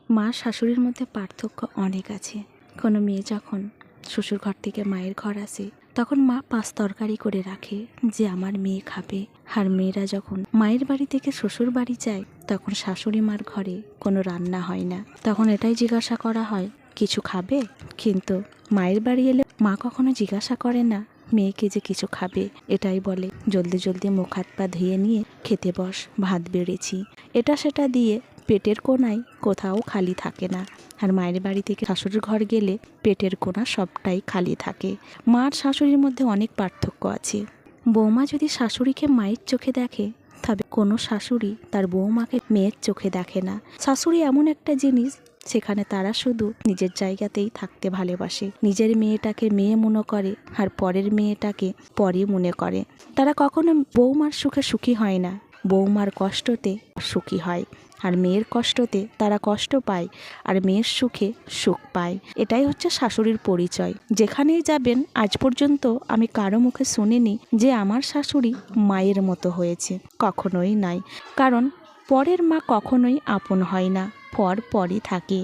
মা শাশুড়ির মধ্যে পার্থক্য অনেক আছে। কোনো মেয়ে যখন শ্বশুর ঘর থেকে মায়ের ঘর আসে তখন মা 5 তরকারি করে রাখে যে আমার মেয়ে খাবে। আর মেয়েরা যখন মায়ের বাড়ি থেকে শ্বশুর বাড়ি যায় তখন শাশুড়ি মার ঘরে কোনো রান্না হয় না। তখন এটাই জিজ্ঞাসা করা হয় কিছু খাবে। কিন্তু মায়ের বাড়ি এলে মা কখনো জিজ্ঞাসা করে না মেয়েকে যে কিছু খাবে, এটাই বলে জলদি জলদি মুখ হাত পা ধুয়ে নিয়ে খেতে বস, ভাত বেড়েছি। এটা সেটা দিয়ে পেটের কোনায় কোথাও খালি থাকে না। আর মায়ের বাড়ি থেকে শাশুড়ির ঘর গেলে পেটের কোনা সবটাই খালি থাকে। মা আর শাশুড়ির মধ্যে অনেক পার্থক্য আছে। বৌমা যদি শাশুড়িকে মায়ের চোখে দেখে তবে কোনো শাশুড়ি তার বৌমাকে মেয়ের চোখে দেখে না। শাশুড়ি এমন একটা জিনিস, সেখানে তারা শুধু নিজের জায়গাতেই থাকতে ভালোবাসে। নিজের মেয়েটাকে মেয়ে মনে করে আর পরের মেয়েটাকে পরে মনে করে। তারা কখনো বৌমার সুখে সুখী হয় না, বৌমার কষ্টতে সুখী হয়। আর মেয়ের কষ্টতে তারা কষ্ট পায় আর মেয়ের সুখে সুখ পায়। এটাই হচ্ছে শাশুড়ির পরিচয়। যেখানেই যাবেন আজ পর্যন্ত আমি কারো মুখে শুনিনি যে আমার শাশুড়ি মায়ের মতো হয়েছে, কখনোই নাই। কারণ পরের মা কখনোই আপন হয় না, পর পরই থাকে।